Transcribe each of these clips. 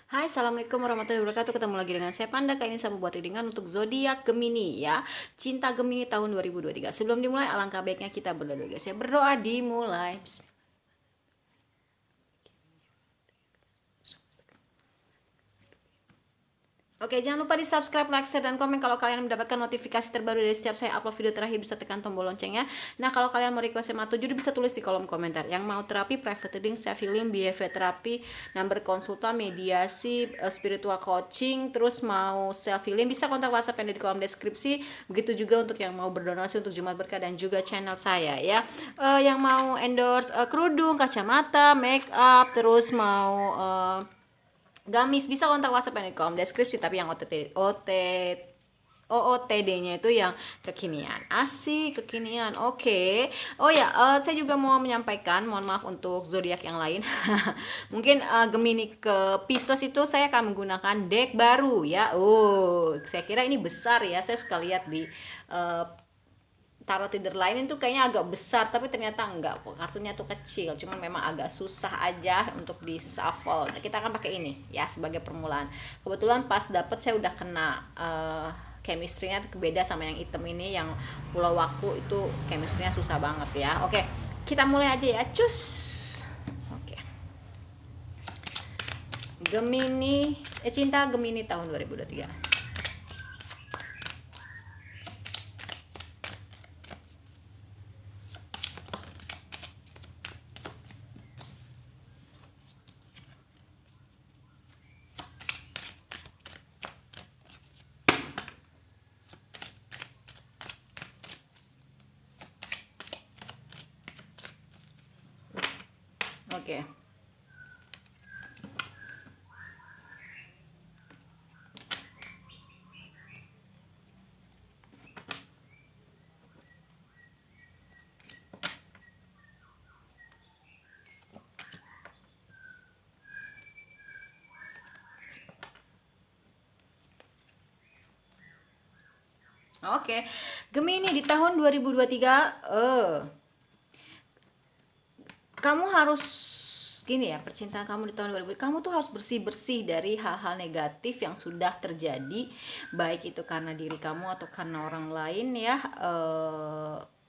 Hai, assalamualaikum warahmatullahi wabarakatuh. Ketemu lagi dengan saya Panda. Kali ini saya membuat readingan untuk zodiak Gemini ya. Cinta Gemini tahun 2023. Sebelum dimulai, alangkah baiknya kita berdoa guys ya. Berdoa dimulai. Oke, jangan lupa di subscribe, like, share, dan komen kalau kalian mendapatkan notifikasi terbaru dari setiap saya upload video terakhir. Bisa tekan tombol loncengnya. Nah, kalau kalian mau request sama judul bisa tulis di kolom komentar. Yang mau terapi, private reading, self healing, behavior terapi, number konsultan, mediasi, spiritual coaching, terus mau self healing, bisa kontak WhatsApp yang ada di kolom deskripsi. Begitu juga untuk yang mau berdonasi untuk Jumat Berkah dan juga channel saya ya. Yang mau endorse kerudung, kacamata, make up, terus mau gamis, bisa kontak WhatsApp yang di kolom deskripsi. Tapi yang OOTD-nya itu yang kekinian. Asik, kekinian. Oke. Oh ya, saya juga mau menyampaikan, mohon maaf untuk zodiak yang lain. Mungkin Gemini ke Pisces itu saya akan menggunakan deck baru ya. Saya kira ini besar ya. Saya suka lihat di tarot reader lain itu kayaknya agak besar, tapi ternyata enggak kok, kartunya tuh kecil, cuman memang agak susah aja untuk di shuffle. Nah, kita akan pakai ini ya sebagai permulaan. Kebetulan pas dapet saya udah kena chemistry-nya beda sama yang hitam ini, yang pulau waktu itu chemistry-nya susah banget ya. Oke, kita mulai aja ya, cus. Oke, Gemini, cinta Gemini tahun 2023. Oke. Oke, Gemini di tahun 2023, kamu harus gini ya, percintaan kamu di tahun 2000, kamu tuh harus bersih-bersih dari hal-hal negatif yang sudah terjadi, baik itu karena diri kamu atau karena orang lain ya,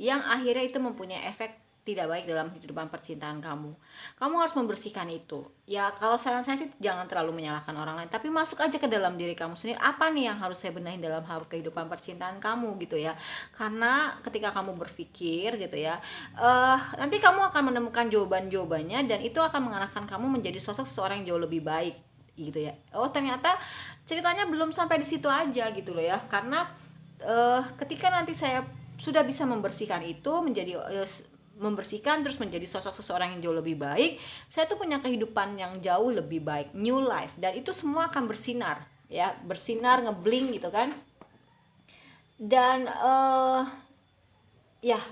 yang akhirnya itu mempunyai efek tidak baik dalam kehidupan percintaan kamu. Kamu harus membersihkan itu. Ya, kalau saran saya sih jangan terlalu menyalahkan orang lain, tapi masuk aja ke dalam diri kamu sendiri. Apa nih yang harus saya benahi dalam hal kehidupan percintaan kamu gitu ya. Karena ketika kamu berpikir gitu ya, nanti kamu akan menemukan jawaban-jawabannya, dan itu akan mengarahkan kamu menjadi sosok seseorang yang jauh lebih baik gitu ya. Oh, ternyata ceritanya belum sampai di situ aja gitu loh ya. Karena ketika nanti saya sudah bisa membersihkan itu menjadi membersihkan terus menjadi sosok seseorang yang jauh lebih baik, saya tuh punya kehidupan yang jauh lebih baik, new life, dan itu semua akan bersinar ya, bersinar ngebling gitu kan. Dan ya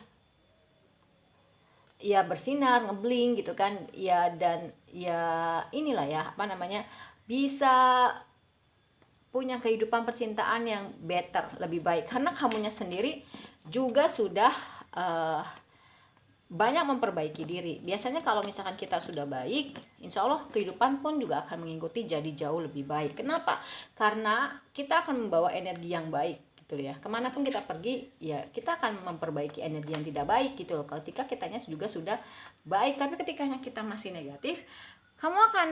ya bersinar ngebling gitu kan ya. Dan ya inilah ya, apa namanya, bisa punya kehidupan percintaan yang better, lebih baik, karena kamunya sendiri juga sudah uh, banyak memperbaiki diri. Biasanya kalau misalkan kita sudah baik, insya Allah kehidupan pun juga akan mengikuti jadi jauh lebih baik. Kenapa? Karena kita akan membawa energi yang baik gitu ya. Kemanapun kita pergi, ya kita akan memperbaiki energi yang tidak baik gitu loh. Ketika kitanya juga sudah baik, tapi ketika kita masih negatif, kamu akan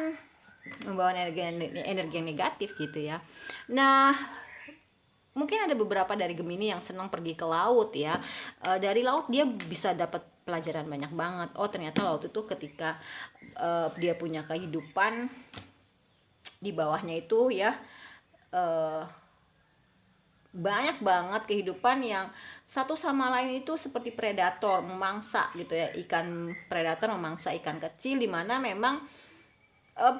membawa energi yang negatif gitu ya. Nah, mungkin ada beberapa dari Gemini yang senang pergi ke laut ya. Dari laut dia bisa dapat pelajaran banyak banget. Oh, ternyata laut itu ketika dia punya kehidupan di bawahnya itu ya, banyak banget kehidupan yang satu sama lain itu seperti predator memangsa gitu ya. Ikan predator memangsa ikan kecil, di mana memang uh,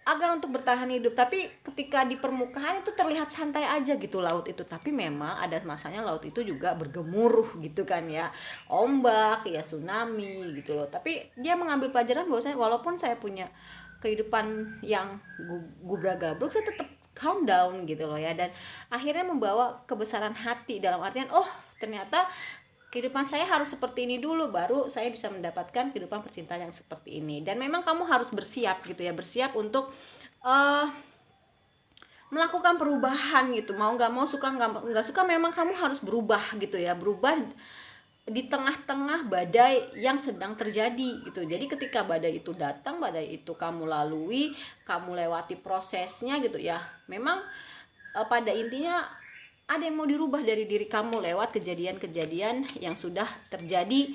agar untuk bertahan hidup. Tapi ketika di permukaan itu terlihat santai aja gitu laut itu, tapi memang ada masanya laut itu juga bergemuruh gitu kan ya, ombak ya, tsunami gitu loh. Tapi dia mengambil pelajaran bahwa saya, walaupun saya punya kehidupan yang gubra gabruk, saya tetap calm down gitu loh ya. Dan akhirnya membawa kebesaran hati, dalam artian oh ternyata kehidupan saya harus seperti ini dulu, baru saya bisa mendapatkan kehidupan percintaan yang seperti ini. Dan memang kamu harus bersiap gitu ya, bersiap untuk melakukan perubahan gitu, mau nggak mau, suka nggak suka, memang kamu harus berubah gitu ya, berubah di tengah-tengah badai yang sedang terjadi gitu. Jadi ketika badai itu datang, badai itu kamu lalui, kamu lewati prosesnya gitu ya, memang pada intinya ada yang mau dirubah dari diri kamu lewat kejadian-kejadian yang sudah terjadi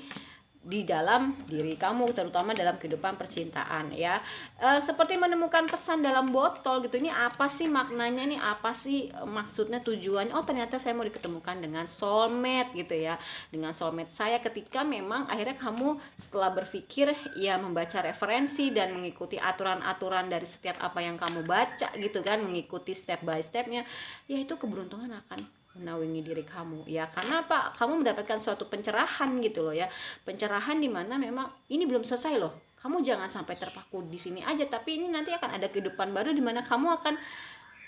di dalam diri kamu, terutama dalam kehidupan percintaan ya. Seperti menemukan pesan dalam botol gitu, ini apa sih maknanya, nih apa sih maksudnya, tujuannya, oh ternyata saya mau diketemukan dengan soulmate gitu ya, dengan soulmate saya. Ketika memang akhirnya kamu setelah berpikir ya, membaca referensi dan mengikuti aturan-aturan dari setiap apa yang kamu baca gitu kan, mengikuti step by stepnya, ya itu keberuntungan akan menaungi diri kamu ya. Karena apa? Kamu mendapatkan suatu pencerahan gitu loh ya, pencerahan di mana memang ini belum selesai loh, kamu jangan sampai terpaku di sini aja, tapi ini nanti akan ada kehidupan baru di mana kamu akan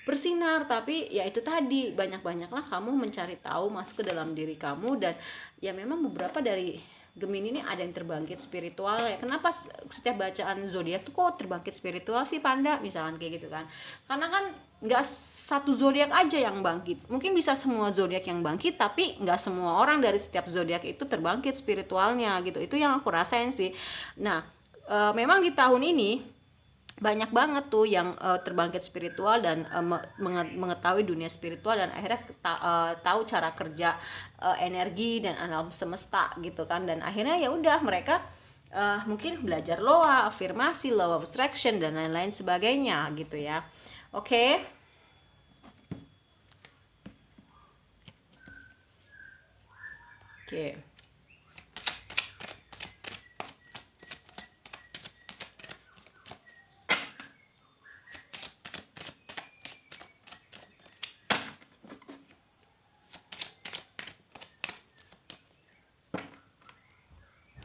bersinar. Tapi ya itu tadi, banyak-banyaklah kamu mencari tahu, masuk ke dalam diri kamu. Dan ya memang beberapa dari Gemini ini ada yang terbangkit spiritual ya. Kenapa setiap bacaan zodiak tuh kok terbangkit spiritual sih Panda, misalkan kayak gitu kan? Karena kan nggak satu zodiak aja yang bangkit, mungkin bisa semua zodiak yang bangkit, tapi nggak semua orang dari setiap zodiak itu terbangkit spiritualnya gitu. Itu yang aku rasain sih. Nah, memang di tahun ini banyak banget tuh yang terbangkit spiritual dan mengetahui dunia spiritual, dan akhirnya tahu cara kerja energi dan alam semesta gitu kan. Dan akhirnya ya udah, mereka mungkin belajar law, afirmasi, law of attraction dan lain-lain sebagainya gitu ya. Oke. Oke.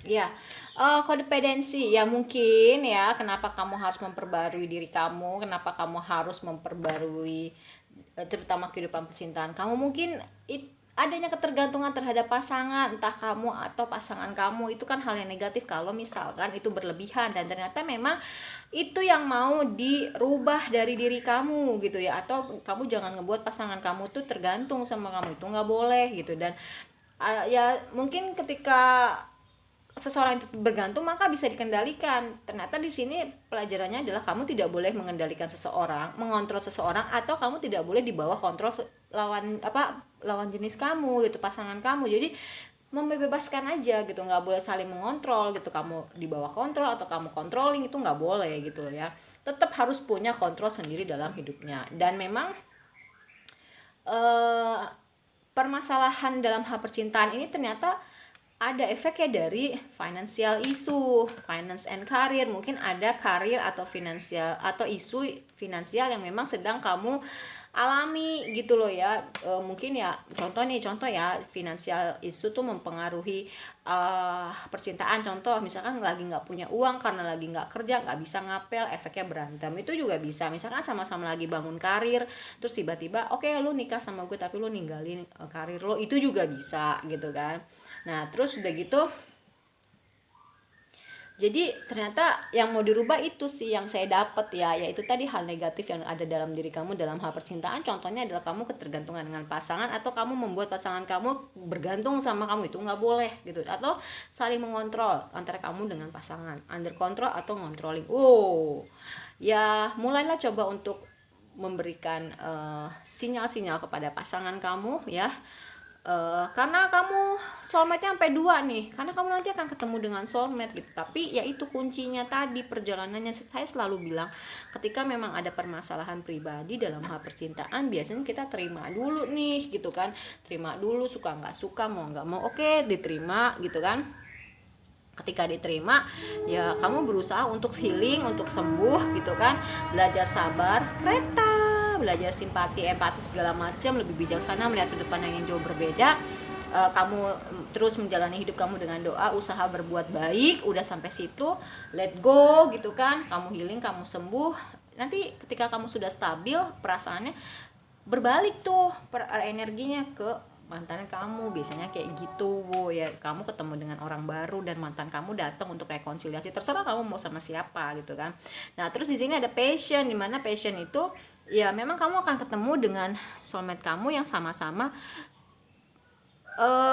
Ya, kodependensi ya mungkin ya, kenapa kamu harus memperbarui diri kamu, kenapa kamu harus memperbarui terutama kehidupan percintaan kamu. Mungkin adanya ketergantungan terhadap pasangan, entah kamu atau pasangan kamu, itu kan hal yang negatif kalau misalkan itu berlebihan, dan ternyata memang itu yang mau dirubah dari diri kamu gitu ya. Atau kamu jangan ngebuat pasangan kamu tuh tergantung sama kamu, itu nggak boleh gitu. Dan ya mungkin ketika seseorang itu bergantung, maka bisa dikendalikan. Ternyata di sini pelajarannya adalah kamu tidak boleh mengendalikan seseorang, mengontrol seseorang, atau kamu tidak boleh dibawa kontrol lawan jenis kamu gitu, pasangan kamu. Jadi membebaskan aja gitu, nggak boleh saling mengontrol gitu. Kamu dibawa kontrol atau kamu controlling, itu nggak boleh gitu loh ya. Tetap harus punya kontrol sendiri dalam hidupnya. Dan memang permasalahan dalam hal percintaan ini ternyata ada efeknya dari financial issue, finance and career. Mungkin ada karir atau finansial atau isu finansial yang memang sedang kamu alami gitu loh ya. Mungkin ya contoh ya, finansial isu tuh mempengaruhi percintaan. Contoh misalkan lagi nggak punya uang karena lagi nggak kerja, nggak bisa ngapel, efeknya berantem. Itu juga bisa. Misalkan sama-sama lagi bangun karir, terus tiba-tiba oke, lu nikah sama gue tapi lu ninggalin karir lo, itu juga bisa gitu kan. Nah terus udah gitu, jadi ternyata yang mau dirubah itu sih yang saya dapat ya, yaitu tadi hal negatif yang ada dalam diri kamu dalam hal percintaan. Contohnya adalah kamu ketergantungan dengan pasangan, atau kamu membuat pasangan kamu bergantung sama kamu, itu nggak boleh gitu. Atau saling mengontrol antara kamu dengan pasangan, under control atau controlling. Ya mulailah coba untuk memberikan sinyal-sinyal kepada pasangan kamu ya. Karena kamu soulmate-nya sampai 2 nih, karena kamu nanti akan ketemu dengan soulmate gitu. Tapi ya itu kuncinya tadi, perjalanannya. Saya selalu bilang, ketika memang ada permasalahan pribadi dalam hal percintaan, biasanya kita terima dulu nih gitu kan, terima dulu, suka nggak suka, mau nggak mau, oke diterima gitu kan. Ketika diterima ya kamu berusaha untuk healing, untuk sembuh gitu kan, belajar sabar, kereta, belajar simpati, empati segala macam, lebih bijaksana, melihat sudut pandang yang jauh berbeda. Kamu terus menjalani hidup kamu dengan doa, usaha berbuat baik. Udah sampai situ, let go gitu kan, kamu healing, kamu sembuh. Nanti ketika kamu sudah stabil, perasaannya berbalik tuh energinya ke mantan kamu, biasanya kayak gitu ya. Kamu ketemu dengan orang baru dan mantan kamu datang untuk rekonsiliasi, terserah kamu mau sama siapa gitu kan. Nah terus di sini ada passion, dimana passion itu ya memang kamu akan ketemu dengan soulmate kamu yang sama-sama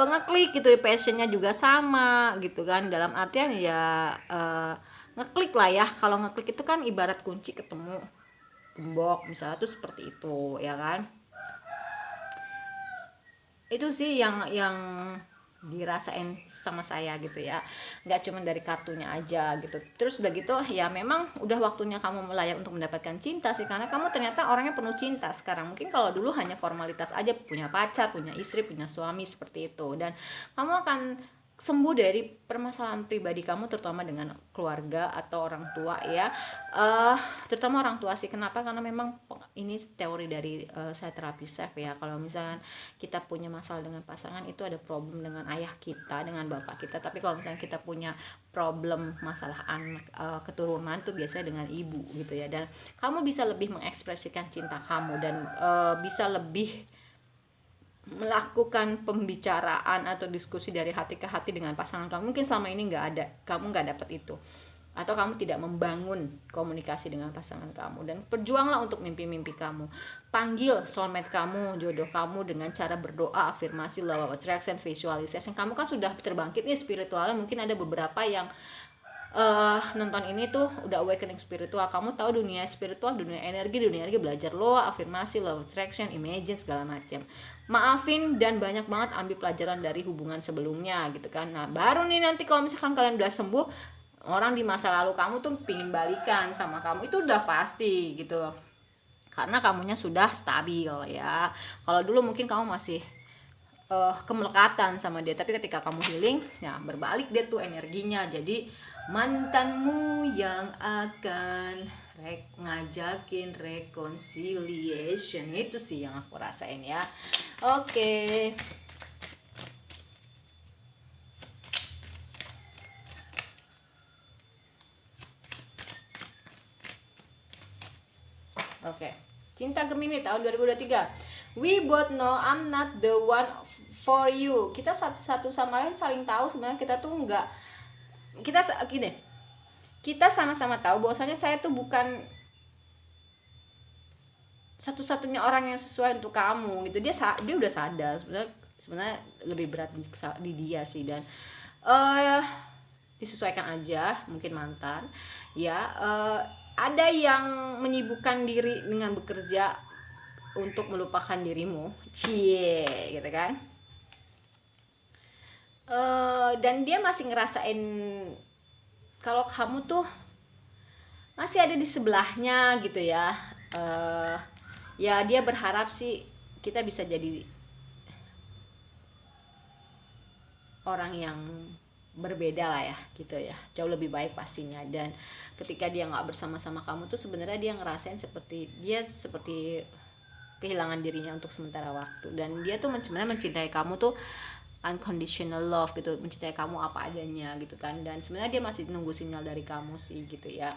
ngeklik gitu, passionnya juga sama gitu kan, dalam artian ya ngeklik lah ya. Kalau ngeklik itu kan ibarat kunci ketemu gembok misalnya tuh, seperti itu ya kan. Itu sih yang dirasain sama saya gitu ya, nggak cuma dari kartunya aja gitu. Terus udah gitu ya memang udah waktunya kamu layak untuk mendapatkan cinta sih, karena kamu ternyata orangnya penuh cinta sekarang. Mungkin kalau dulu hanya formalitas aja, punya pacar, punya istri, punya suami seperti itu, dan kamu akan sembuh dari permasalahan pribadi kamu, terutama dengan keluarga atau orang tua ya. Terutama orang tua sih. Kenapa? Karena memang ini teori dari saya terapi chef ya. Kalau misalnya kita punya masalah dengan pasangan, itu ada problem dengan ayah kita, dengan bapak kita. Tapi kalau misalnya kita punya problem masalah anak, keturunan, itu biasanya dengan ibu gitu ya. Dan kamu bisa lebih mengekspresikan cinta kamu, dan bisa lebih melakukan pembicaraan atau diskusi dari hati ke hati dengan pasangan kamu. Mungkin selama ini kamu nggak dapat itu, atau kamu tidak membangun komunikasi dengan pasangan kamu. Dan berjuanglah untuk mimpi-mimpi kamu. Panggil soulmate kamu, jodoh kamu, dengan cara berdoa, afirmasi, law of attraction, visualization. Kamu kan sudah terbangkit nih spiritualnya. Mungkin ada beberapa yang nonton ini tuh udah awakening spiritual. Kamu tahu dunia spiritual, dunia energi belajar law, afirmasi, law of attraction, imagine, segala macam. Maafin dan banyak banget ambil pelajaran dari hubungan sebelumnya gitu kan. Nah baru nih nanti kalau misalkan kalian udah sembuh, orang di masa lalu kamu tuh pingin balikan sama kamu, itu udah pasti gitu, karena kamunya sudah stabil ya. Kalau dulu mungkin kamu masih kemelekatan sama dia, tapi ketika kamu healing ya berbalik dia tuh energinya, jadi mantanmu yang akan ngajakin reconciliation. Itu sih yang aku rasain ya. Oke. Oke. Cinta Gemini tahun 2023. We both know I'm not the one for you. Kita satu sama lain saling tahu sebenarnya kita tuh enggak, kita sama-sama tahu bahwasanya saya tuh bukan satu-satunya orang yang sesuai untuk kamu gitu. Dia udah sadar sebenarnya lebih berat di dia sih, dan disesuaikan aja. Mungkin mantan ya, ada yang menyibukkan diri dengan bekerja untuk melupakan dirimu, gitu kan. Dan dia masih ngerasain kalau kamu tuh masih ada di sebelahnya gitu ya. Ya dia berharap sih kita bisa jadi orang yang berbeda lah ya gitu ya, jauh lebih baik pastinya. Dan ketika dia nggak bersama-sama kamu tuh sebenarnya dia ngerasain seperti kehilangan dirinya untuk sementara waktu. Dan dia tuh sebenarnya mencintai kamu tuh unconditional love gitu, mencintai kamu apa adanya gitu kan. Dan sebenarnya dia masih nunggu sinyal dari kamu sih gitu ya,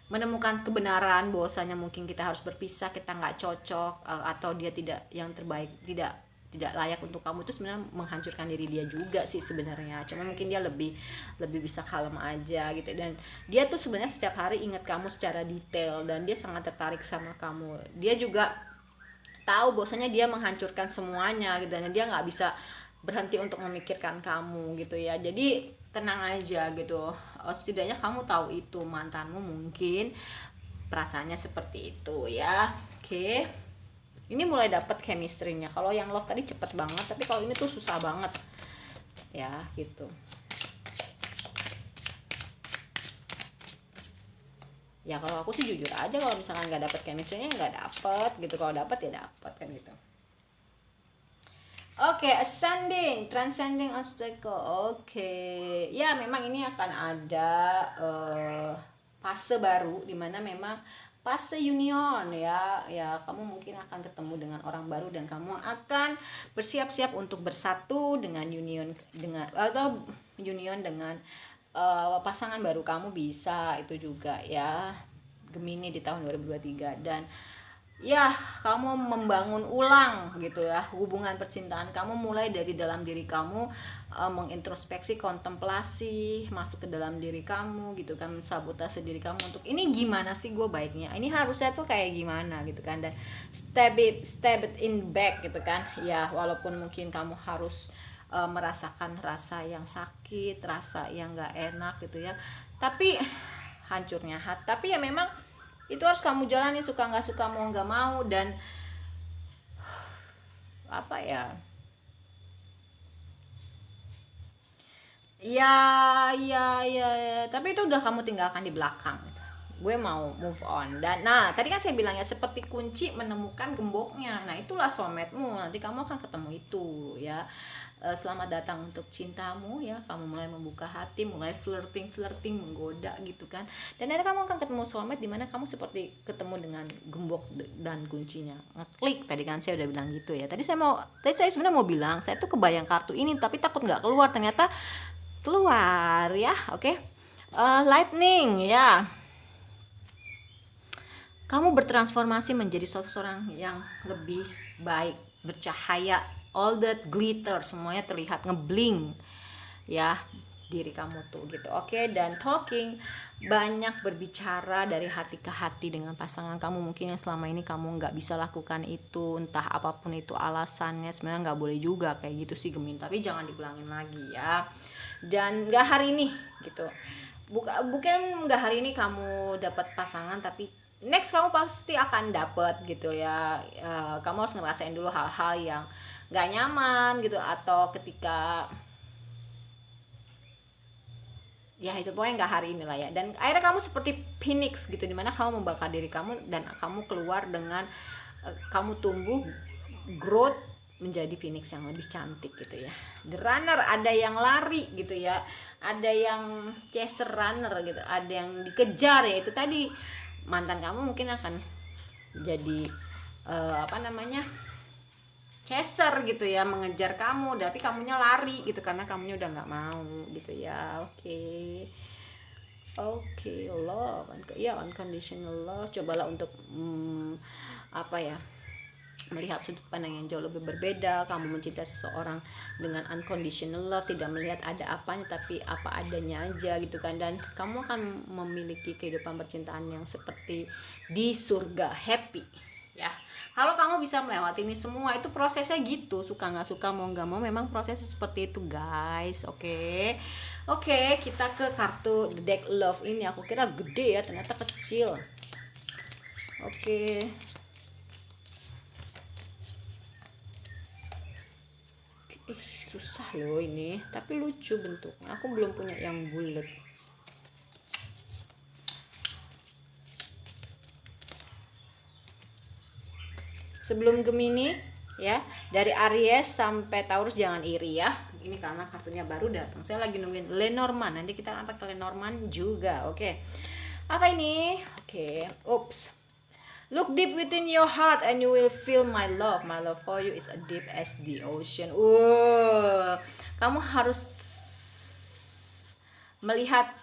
menemukan kebenaran bahwasanya mungkin kita harus berpisah, kita nggak cocok, atau dia tidak yang terbaik, tidak layak untuk kamu. Itu sebenarnya menghancurkan diri dia juga sih sebenarnya. Cuma mungkin dia lebih bisa kalem aja gitu. Dan dia tuh sebenarnya setiap hari ingat kamu secara detail, dan dia sangat tertarik sama kamu. Dia juga tahu bahwasanya dia menghancurkan semuanya gitu, dan dia nggak bisa berhenti untuk memikirkan kamu gitu ya. Jadi tenang aja gitu. Setidaknya kamu tahu itu mantanmu mungkin perasaannya seperti itu ya. Oke. Ini mulai dapat chemistry-nya. Kalau yang love tadi cepet banget, tapi kalau ini tuh susah banget ya gitu. Ya kalau aku sih jujur aja, kalau misalkan nggak dapet chemistry-nya nggak dapet gitu. Kalau dapet ya dapet kan gitu. Oke, ascending, transcending obstacle. Oke, ya memang ini akan ada fase baru, dimana memang fase union ya. Kamu mungkin akan ketemu dengan orang baru, dan kamu akan bersiap-siap untuk bersatu dengan union dengan pasangan baru kamu. Bisa itu juga ya, Gemini di tahun 2023. Dan ya kamu membangun ulang gitu ya hubungan percintaan kamu, mulai dari dalam diri kamu, mengintrospeksi, kontemplasi, masuk ke dalam diri kamu gitu kan, sabotase diri kamu untuk ini gimana sih gue baiknya, ini harusnya tuh kayak gimana gitu kan, dan step it in back gitu kan ya, walaupun mungkin kamu harus merasakan rasa yang sakit, rasa yang gak enak gitu ya, tapi hancurnya hati, tapi ya memang itu harus kamu jalani, suka nggak suka, mau nggak mau. Dan apa ya, ya ya, tapi itu udah kamu tinggalkan di belakang gitu. Gue mau move on. Dan nah tadi kan saya bilang ya, seperti kunci menemukan gemboknya, nah itulah soulmate-mu, nanti kamu akan ketemu itu ya. Selamat datang untuk cintamu ya, kamu mulai membuka hati, mulai flirting menggoda gitu kan, dan akhirnya kamu akan ketemu soulmate, dimana kamu seperti ketemu dengan gembok dan kuncinya ngeklik. Tadi kan saya udah bilang gitu ya, tadi saya sebenarnya mau bilang saya tuh kebayang kartu ini tapi takut nggak keluar, ternyata keluar ya. Oke. Lightning ya, kamu bertransformasi menjadi seseorang yang lebih baik, bercahaya, all that glitter, semuanya terlihat ngebling ya diri kamu tuh gitu. Oke. Dan talking, banyak berbicara dari hati ke hati dengan pasangan kamu, mungkin yang selama ini kamu nggak bisa lakukan itu, entah apapun itu alasannya, sebenarnya nggak boleh juga kayak gitu sih Gemini, tapi jangan dibilangin lagi ya. Dan nggak hari ini gitu, bukan nggak hari ini kamu dapat pasangan, tapi next kamu pasti akan dapet gitu ya. Kamu harus ngerasain dulu hal-hal yang nggak nyaman gitu, atau ketika ya itu pokoknya nggak hari ini lah ya. Dan akhirnya kamu seperti phoenix gitu, dimana kamu membakar diri kamu dan kamu keluar dengan kamu tumbuh, growth menjadi phoenix yang lebih cantik gitu ya. The runner, ada yang lari gitu ya, ada yang chaser runner gitu, ada yang dikejar ya, itu tadi mantan kamu mungkin akan jadi apa namanya, chaser gitu ya, mengejar kamu tapi kamunya lari gitu karena kamunya udah nggak mau gitu ya. Oke, love ya, unconditional love, cobalah untuk apa ya, melihat sudut pandang yang jauh lebih berbeda. Kamu mencintai seseorang dengan unconditional love, tidak melihat ada apanya tapi apa adanya aja gitu kan, dan kamu akan memiliki kehidupan percintaan yang seperti di surga, happy ya. Kalau kamu bisa melewati ini semua, itu prosesnya gitu, suka nggak suka, mau nggak mau, memang prosesnya seperti itu guys. Oke, kita ke kartu the deck love ini. Aku kira gede ya, ternyata kecil. Oke. Susah loh ini, tapi lucu bentuknya. Aku belum punya yang bulat. Sebelum Gemini ya, dari Aries sampai Taurus jangan iri ya. Ini karena kartunya baru datang. Saya lagi nungguin Lenormand. Nanti kita angkat ke Lenormand juga. Oke. Apa ini? Oke. Oops. Look deep within your heart and you will feel my love. My love for you is as deep as the ocean. Kamu harus melihat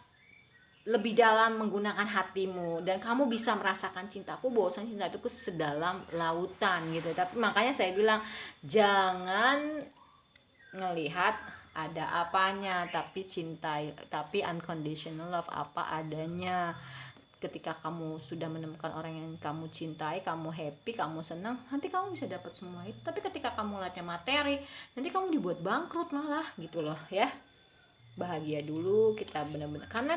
lebih dalam menggunakan hatimu, dan kamu bisa merasakan cintaku, bahwasanya cinta itu sedalam lautan gitu. Tapi makanya saya bilang jangan ngelihat ada apanya, tapi cintai, tapi unconditional love, apa adanya. Ketika kamu sudah menemukan orang yang kamu cintai, kamu happy, kamu senang, nanti kamu bisa dapat semua itu. Tapi ketika kamu lihatnya materi, nanti kamu dibuat bangkrut malah gitu loh ya. Bahagia dulu kita benar-benar, karena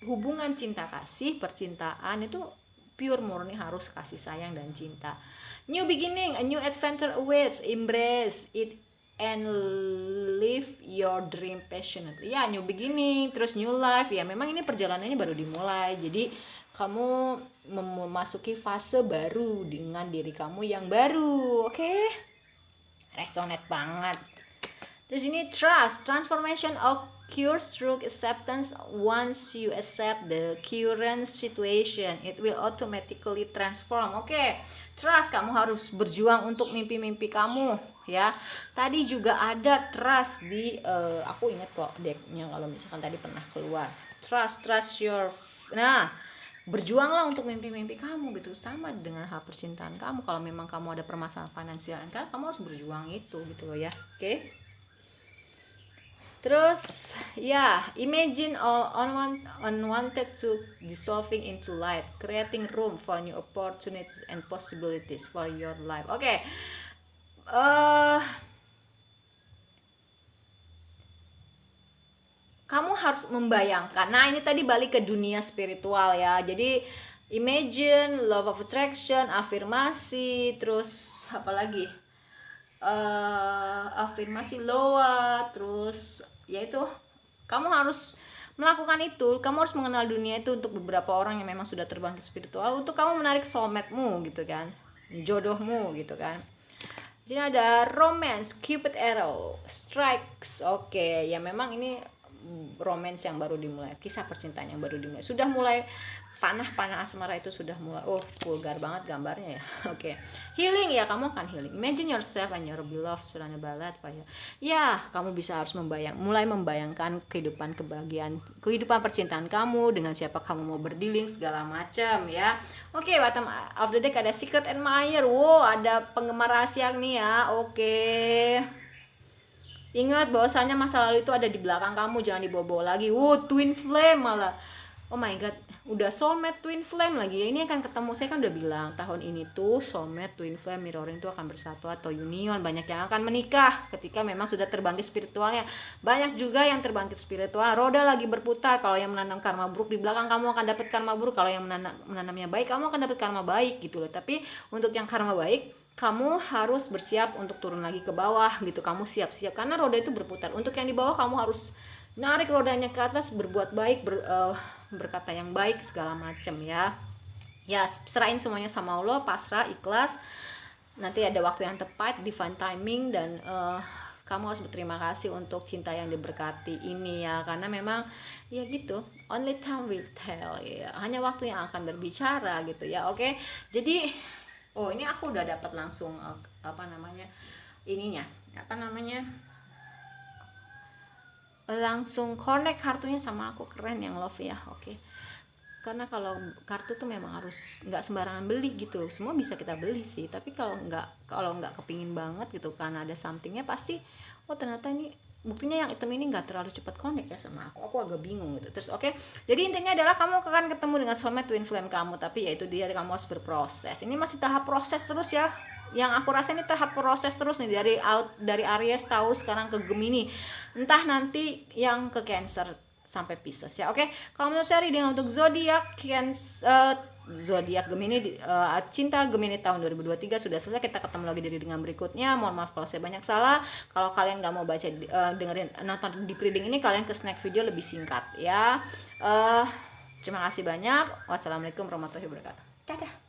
hubungan cinta kasih, percintaan itu pure murni harus kasih sayang dan cinta. New beginning, a new adventure awaits. Embrace it and live your dream passionately. Ya, new beginning, terus new life. Ya, memang ini perjalanannya baru dimulai. Jadi kamu memasuki fase baru dengan diri kamu yang baru. Oke? Resonate banget. Terus ini trust, transformation occurs through acceptance. Once you accept the current situation, it will automatically transform. Oke, trust, kamu harus berjuang untuk mimpi-mimpi kamu ya. Tadi juga ada trust di aku ingat kok decknya, kalau misalkan tadi pernah keluar trust your berjuanglah untuk mimpi-mimpi kamu gitu. Sama dengan hal percintaan kamu, kalau memang kamu ada permasalahan finansial kan kamu harus berjuang itu gitu loh ya. Oke. Terus ya, imagine all unwanted to dissolving into light, creating room for new opportunities and possibilities for your life. Oke. Kamu harus membayangkan. Nah, ini tadi balik ke dunia spiritual ya. Jadi imagine, love of attraction, afirmasi, terus apa lagi? Afirmasi loa, terus yaitu kamu harus melakukan itu. Kamu harus mengenal dunia itu untuk beberapa orang yang memang sudah terbang ke spiritual, untuk kamu menarik soulmate-mu gitu kan, jodohmu gitu kan. Jadi ada romance, cupid arrow, strikes. Oke, ya memang ini romance yang baru dimulai, kisah percintaan yang baru dimulai, sudah mulai panah asmara itu sudah mulai. Vulgar banget gambarnya ya. Oke. Healing ya, kamu akan healing. Imagine yourself and your beloved surrounded by light fire. Ya, kamu bisa harus mulai membayangkan kehidupan kebahagiaan, kehidupan percintaan kamu, dengan siapa kamu mau berdealing segala macam ya. Oke, bottom of the deck ada secret admirer. Wow, ada penggemar rahasia nih ya. Oke. Ingat bahwasanya masa lalu itu ada di belakang kamu, jangan dibawa-bawa lagi. Twin flame malah. Oh my god, udah soulmate twin flame lagi ya. Ini akan ketemu, saya kan udah bilang tahun ini tuh soulmate twin flame mirroring tuh akan bersatu atau union. Banyak yang akan menikah ketika memang sudah terbangkit spiritualnya. Banyak juga yang terbangkit spiritual. Roda lagi berputar. Kalau yang menanam karma buruk di belakang kamu akan dapat karma buruk. Kalau yang menanamnya baik, kamu akan dapat karma baik gitu loh. Tapi untuk yang karma baik, kamu harus bersiap untuk turun lagi ke bawah gitu. Kamu siap-siap karena roda itu berputar. Untuk yang di bawah, kamu harus narik rodanya ke atas, berbuat baik, berkata yang baik segala macam ya. Ya, serahin semuanya sama Allah, pasrah, ikhlas. Nanti ada waktu yang tepat, divine timing, dan kamu harus berterima kasih untuk cinta yang diberkati ini ya, karena memang ya gitu, only time will tell ya. Hanya waktu yang akan berbicara gitu ya. Oke. Jadi ini aku udah dapat langsung langsung connect kartunya sama aku. Keren yang love ya. Oke. Karena kalau kartu tuh memang harus nggak sembarangan beli gitu. Semua bisa kita beli sih, tapi kalau nggak kepingin banget gitu karena ada somethingnya, pasti ternyata ini buktinya yang item ini nggak terlalu cepat connect ya sama aku agak bingung gitu. Terus oke. Jadi intinya adalah kamu akan ketemu dengan soulmate twin flame kamu, tapi yaitu dia, kamu harus berproses. Ini masih tahap proses terus ya. Yang aku rasa ini tahap proses terus nih, dari Aries, Taurus sekarang ke Gemini, entah nanti yang ke Cancer sampai Pisces ya. Oke. Kalau menurut saya reading untuk zodiak zodiak Gemini, cinta Gemini tahun 2023 sudah selesai. Kita ketemu lagi dengan berikutnya. Mohon maaf kalau saya banyak salah. Kalau kalian nggak mau baca nonton di reading ini, kalian ke snack video lebih singkat ya. Terima kasih banyak. Wassalamualaikum warahmatullahi wabarakatuh. Dadah.